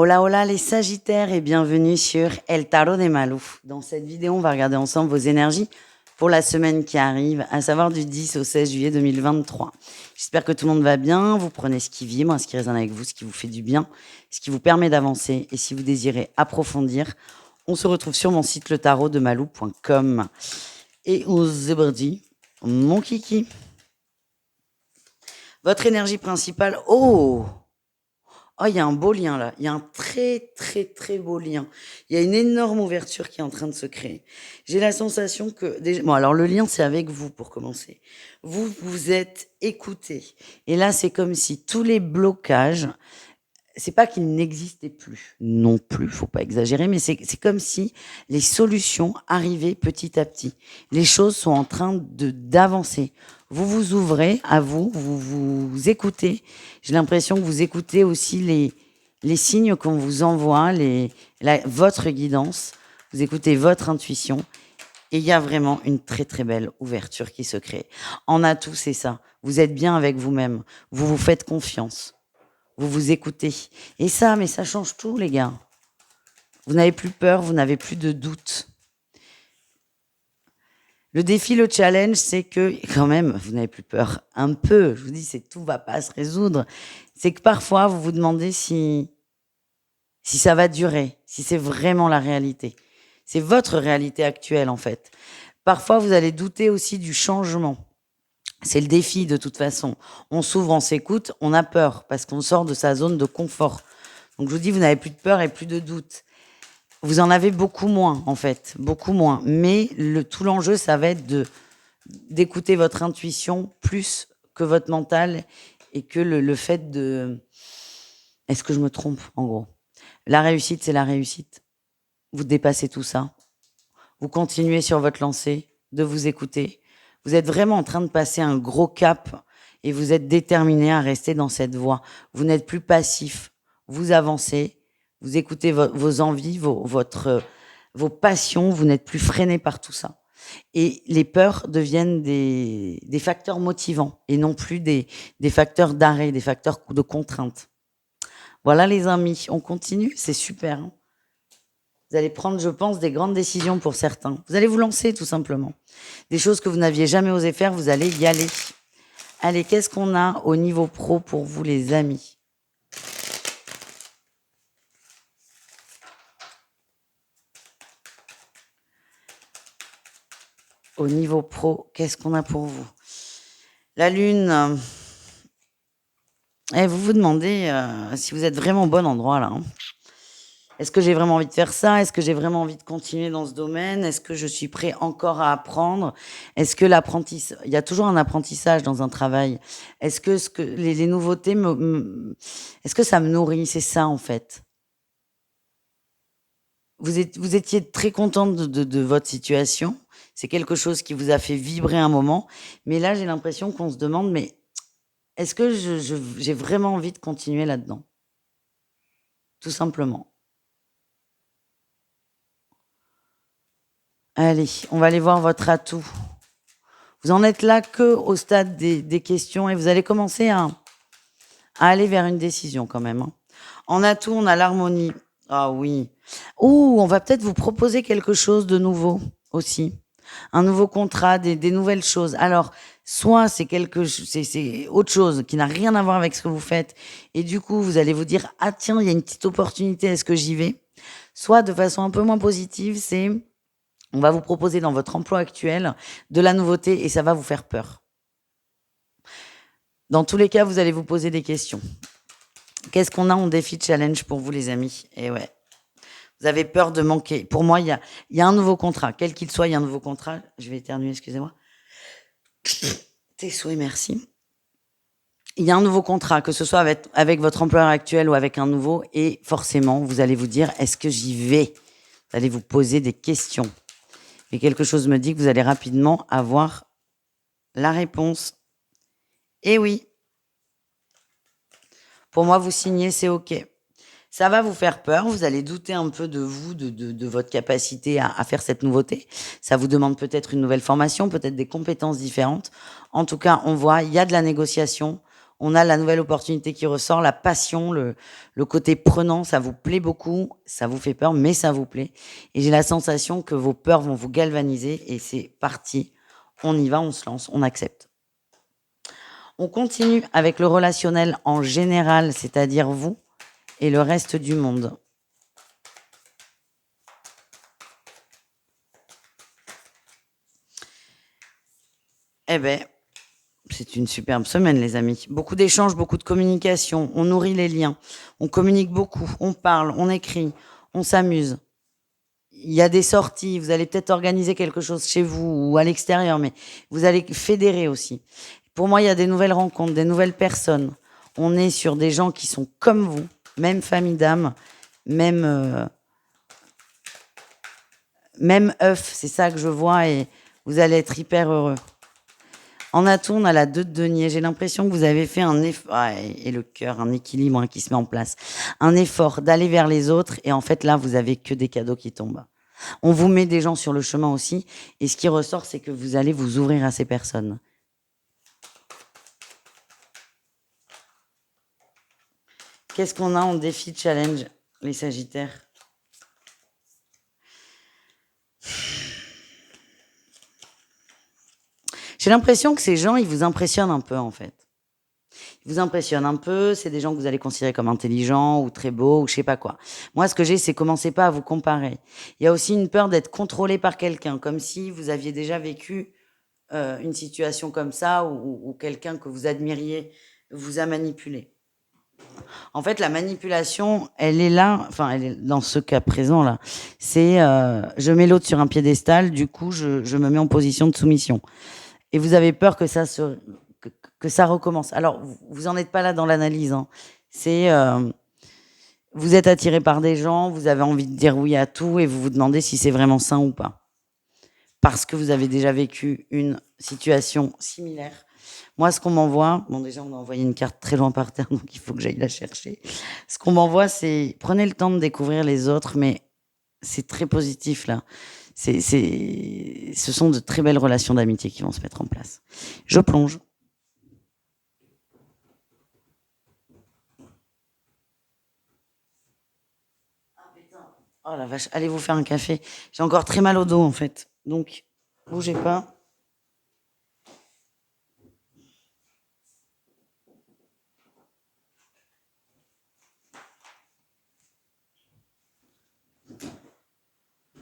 Hola, hola les Sagittaires et bienvenue sur El Tarot des Malou. Dans cette vidéo, on va regarder ensemble vos énergies pour la semaine qui arrive, à savoir du 10 au 16 juillet 2023. J'espère que tout le monde va bien, vous prenez ce qui vibre, ce qui résonne avec vous, ce qui vous fait du bien, ce qui vous permet d'avancer. Et si vous désirez approfondir, on se retrouve sur mon site letarotdemalou.com. Et aux zébrdi, mon kiki. Votre énergie principale, Oh, il y a un beau lien là. Il y a un très, très, très beau lien. Il y a une énorme ouverture qui est en train de se créer. J'ai la sensation que... Bon, alors le lien, c'est avec vous pour commencer. Vous, vous êtes écouté. Et là, c'est comme si tous les blocages, c'est pas qu'ils n'existaient plus non plus, faut pas exagérer, mais c'est comme si les solutions arrivaient petit à petit. Les choses sont en train d'avancer. Vous vous ouvrez à vous, vous écoutez. J'ai l'impression que vous écoutez aussi les signes qu'on vous envoie, votre guidance. Vous écoutez votre intuition. Et il y a vraiment une très très belle ouverture qui se crée. En atout, c'est ça. Vous êtes bien avec vous-même. Vous vous faites confiance. Vous vous écoutez. Et ça, mais ça change tout, les gars. Vous n'avez plus peur, vous n'avez plus de doute. Le défi, le challenge, c'est que, quand même, vous n'avez plus peur. Un peu. Je vous dis, tout va pas se résoudre. C'est que parfois, vous vous demandez si ça va durer, si c'est vraiment la réalité. C'est votre réalité actuelle, en fait. Parfois, vous allez douter aussi du changement. C'est le défi de toute façon. On s'ouvre, on s'écoute, on a peur parce qu'on sort de sa zone de confort. Donc je vous dis, vous n'avez plus de peur et plus de doute. Vous en avez beaucoup moins en fait, beaucoup moins. Mais tout l'enjeu, ça va être d'écouter votre intuition plus que votre mental et que le fait de... Est-ce que je me trompe en gros? La réussite, c'est la réussite. Vous dépassez tout ça. Vous continuez sur votre lancée, de vous écouter. Vous êtes vraiment en train de passer un gros cap et vous êtes déterminé à rester dans cette voie. Vous n'êtes plus passif. Vous avancez, vous écoutez vos envies, vos passions. Vous n'êtes plus freiné par tout ça. Et les peurs deviennent des facteurs motivants et non plus des facteurs d'arrêt, des facteurs de contrainte. Voilà les amis, on continue, c'est super. Hein. Vous allez prendre, je pense, des grandes décisions pour certains. Vous allez vous lancer, tout simplement. Des choses que vous n'aviez jamais osé faire, vous allez y aller. Allez, qu'est-ce qu'on a au niveau pro pour vous, les amis? Au niveau pro, qu'est-ce qu'on a pour vous? La Lune. Vous vous demandez si vous êtes vraiment au bon endroit, là. Hein. Est-ce que j'ai vraiment envie de faire ça? Est-ce que j'ai vraiment envie de continuer dans ce domaine? Est-ce que je suis prêt encore à apprendre? Est-ce que il y a toujours un apprentissage dans un travail? Est-ce que les nouveautés est-ce que ça me nourrit? C'est ça, en fait. Vous étiez très contente de votre situation. C'est quelque chose qui vous a fait vibrer un moment. Mais là, j'ai l'impression qu'on se demande, mais est-ce que j'ai vraiment envie de continuer là-dedans? Tout simplement. Allez, on va aller voir votre atout. Vous en êtes là que au stade des questions et vous allez commencer à aller vers une décision quand même. Hein. En atout, on a l'harmonie. Ah oui. Ouh, on va peut-être vous proposer quelque chose de nouveau aussi. Un nouveau contrat, des nouvelles choses. Alors, soit c'est c'est autre chose qui n'a rien à voir avec ce que vous faites et du coup, vous allez vous dire ah tiens, il y a une petite opportunité, est-ce que j'y vais? Soit de façon un peu moins positive, c'est on va vous proposer dans votre emploi actuel de la nouveauté et ça va vous faire peur. Dans tous les cas, vous allez vous poser des questions. Qu'est-ce qu'on a en défi challenge pour vous, les amis? Et ouais, vous avez peur de manquer. Pour moi, il y a un nouveau contrat. Quel qu'il soit, il y a un nouveau contrat. Je vais éternuer, excusez-moi. Tes souhaits, merci. Il y a un nouveau contrat, que ce soit avec votre employeur actuel ou avec un nouveau. Et forcément, vous allez vous dire, est-ce que j'y vais? Vous allez vous poser des questions. Et quelque chose me dit que vous allez rapidement avoir la réponse. Eh oui. Pour moi, vous signez, c'est OK. Ça va vous faire peur, vous allez douter un peu de vous, de votre capacité à faire cette nouveauté. Ça vous demande peut-être une nouvelle formation, peut-être des compétences différentes. En tout cas, on voit, il y a de la négociation. On a la nouvelle opportunité qui ressort, la passion, le côté prenant, ça vous plaît beaucoup, ça vous fait peur, mais ça vous plaît. Et j'ai la sensation que vos peurs vont vous galvaniser et c'est parti. On y va, on se lance, on accepte. On continue avec le relationnel en général, c'est-à-dire vous et le reste du monde. Eh ben, c'est une superbe semaine, les amis. Beaucoup d'échanges, beaucoup de communication. On nourrit les liens. On communique beaucoup. On parle, on écrit, on s'amuse. Il y a des sorties. Vous allez peut-être organiser quelque chose chez vous ou à l'extérieur, mais vous allez fédérer aussi. Pour moi, il y a des nouvelles rencontres, des nouvelles personnes. On est sur des gens qui sont comme vous, même famille d'âme, même même œuf. C'est ça que je vois et vous allez être hyper heureux. En atout, on a la 2 de denier. J'ai l'impression que vous avez fait un effort, et le cœur, un équilibre qui se met en place. Un effort d'aller vers les autres, et en fait, là, vous avez que des cadeaux qui tombent. On vous met des gens sur le chemin aussi, et ce qui ressort, c'est que vous allez vous ouvrir à ces personnes. Qu'est-ce qu'on a en défi challenge, les Sagittaires? J'ai l'impression que ces gens, ils vous impressionnent un peu, en fait. Ils vous impressionnent un peu, c'est des gens que vous allez considérer comme intelligents ou très beaux ou je sais pas quoi. Moi, ce que j'ai, c'est commencez pas à vous comparer. Il y a aussi une peur d'être contrôlé par quelqu'un, comme si vous aviez déjà vécu une situation comme ça ou quelqu'un que vous admiriez vous a manipulé. En fait, la manipulation, elle est là, enfin, elle est dans ce cas présent là. C'est je mets l'autre sur un piédestal, du coup, je me mets en position de soumission. Et vous avez peur que que ça recommence. Alors, vous en êtes pas là dans l'analyse. Hein. C'est vous êtes attiré par des gens, vous avez envie de dire oui à tout et vous vous demandez si c'est vraiment sain ou pas. Parce que vous avez déjà vécu une situation similaire. Moi, ce qu'on m'envoie, bon déjà on a envoyé une carte très loin par terre, donc il faut que j'aille la chercher. Ce qu'on m'envoie, c'est prenez le temps de découvrir les autres, mais c'est très positif là. Ce sont de très belles relations d'amitié qui vont se mettre en place. Je plonge. Oh la vache, allez vous faire un café. J'ai encore très mal au dos en fait. Donc, bougez pas.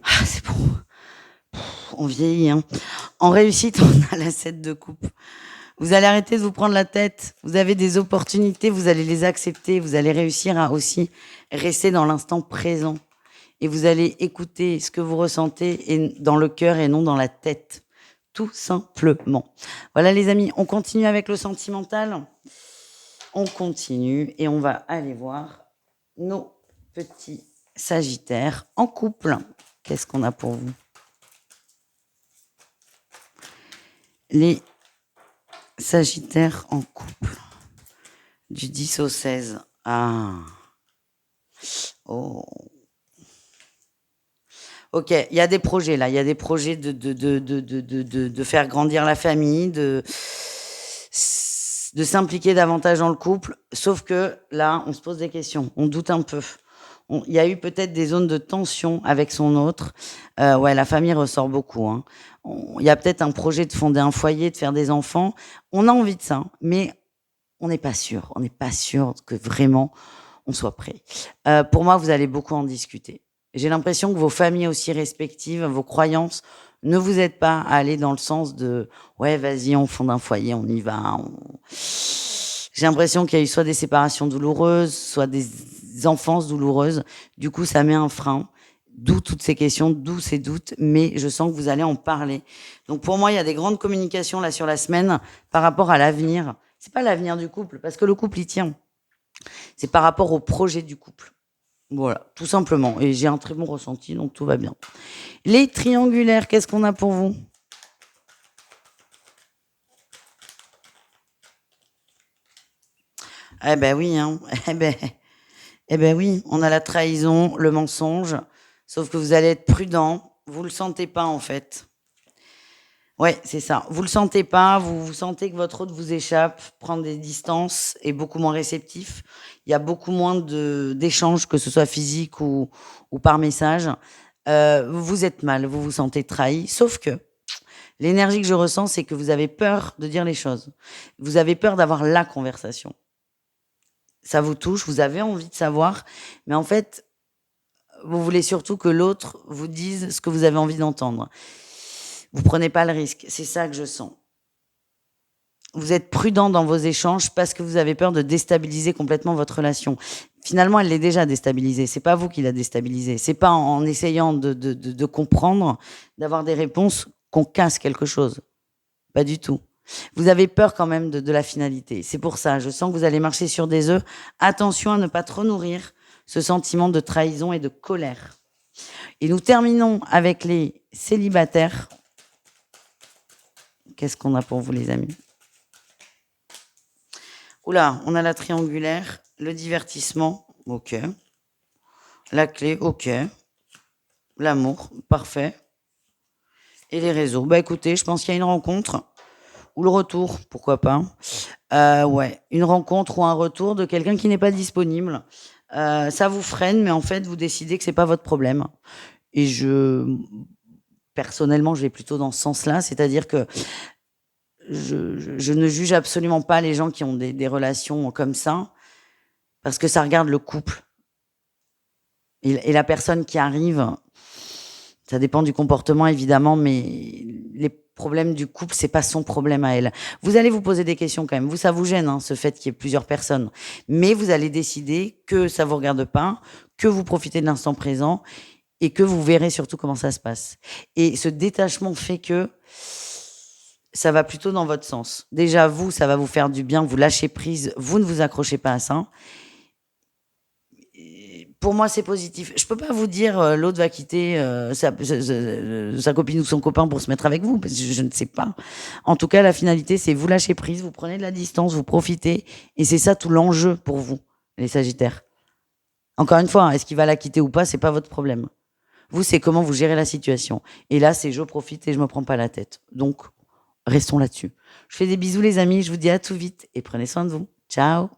Ah, c'est bon. On vieillit, hein. En réussite, on a la 7 de coupe. Vous allez arrêter de vous prendre la tête. Vous avez des opportunités, vous allez les accepter. Vous allez réussir à aussi rester dans l'instant présent. Et vous allez écouter ce que vous ressentez et dans le cœur et non dans la tête. Tout simplement. Voilà les amis, on continue avec le sentimental. On continue et on va aller voir nos petits Sagittaires en couple. Qu'est-ce qu'on a pour vous? Les Sagittaires en couple. Du 10 au 16. Ah. Oh. Ok, il y a des projets là, il y a des projets de faire grandir la famille, de s'impliquer davantage dans le couple, sauf que là, on se pose des questions, on doute un peu. Il y a eu peut-être des zones de tension avec son autre. Ouais, la famille ressort beaucoup. Hein. Il y a peut-être un projet de fonder un foyer, de faire des enfants. On a envie de ça, mais on n'est pas sûr. On n'est pas sûr que vraiment on soit prêt. Pour moi, vous allez beaucoup en discuter. J'ai l'impression que vos familles aussi respectives, vos croyances, ne vous aident pas à aller dans le sens de ouais, vas-y, on fonde un foyer, on y va. J'ai l'impression qu'il y a eu soit des séparations douloureuses, soit des enfances douloureuses. Du coup, ça met un frein. D'où toutes ces questions, d'où ces doutes, mais je sens que vous allez en parler. Donc pour moi, il y a des grandes communications là sur la semaine par rapport à l'avenir. C'est pas l'avenir du couple, parce que le couple il tient. C'est par rapport au projet du couple. Voilà, tout simplement. Et j'ai un très bon ressenti, donc tout va bien. Les triangulaires, qu'est-ce qu'on a pour vous? Eh ben oui, hein. Eh ben oui, on a la trahison, le mensonge, sauf que vous allez être prudent. Vous le sentez pas en fait. Ouais, c'est ça. Vous le sentez pas, vous sentez que votre hôte vous échappe, prend des distances, est beaucoup moins réceptif. Il y a beaucoup moins d'échanges, que ce soit physique ou par message. Vous êtes mal, vous vous sentez trahi, sauf que l'énergie que je ressens, c'est que vous avez peur de dire les choses. Vous avez peur d'avoir la conversation. Ça vous touche, vous avez envie de savoir, mais en fait, vous voulez surtout que l'autre vous dise ce que vous avez envie d'entendre. Vous prenez pas le risque, c'est ça que je sens. Vous êtes prudent dans vos échanges parce que vous avez peur de déstabiliser complètement votre relation. Finalement, elle l'est déjà déstabilisée. C'est pas vous qui la déstabilisez. C'est pas en essayant de comprendre, d'avoir des réponses qu'on casse quelque chose. Pas du tout. Vous avez peur quand même de la finalité. C'est pour ça, je sens que vous allez marcher sur des œufs. Attention à ne pas trop nourrir ce sentiment de trahison et de colère. Et nous terminons avec les célibataires. Qu'est-ce qu'on a pour vous, les amis? Oula, on a la triangulaire, le divertissement, ok. La clé, ok. L'amour, parfait. Et les réseaux. Bah écoutez, je pense qu'il y a une rencontre. Ou le retour, pourquoi pas. Ouais, une rencontre ou un retour de quelqu'un qui n'est pas disponible. Ça vous freine, mais en fait, vous décidez que c'est pas votre problème. Et personnellement, je vais plutôt dans ce sens-là, c'est-à-dire que je ne juge absolument pas les gens qui ont des relations comme ça, parce que ça regarde le couple. Et la personne qui arrive, ça dépend du comportement évidemment, mais les problèmes du couple, c'est pas son problème à elle. Vous allez vous poser des questions quand même. Vous, ça vous gêne, hein, ce fait qu'il y ait plusieurs personnes. Mais vous allez décider que ça vous regarde pas, que vous profitez de l'instant présent et que vous verrez surtout comment ça se passe. Et ce détachement fait que ça va plutôt dans votre sens. Déjà, vous, ça va vous faire du bien, vous lâchez prise, vous ne vous accrochez pas à ça. Pour moi, c'est positif. Je peux pas vous dire l'autre va quitter sa copine ou son copain pour se mettre avec vous, parce que je ne sais pas. En tout cas, la finalité, c'est vous lâchez prise, vous prenez de la distance, vous profitez, et c'est ça tout l'enjeu pour vous, les Sagittaires. Encore une fois, est-ce qu'il va la quitter ou pas, c'est pas votre problème. Vous, c'est comment vous gérez la situation. Et là, c'est je profite et je me prends pas la tête. Donc, restons là-dessus. Je fais des bisous, les amis. Je vous dis à tout vite et prenez soin de vous. Ciao.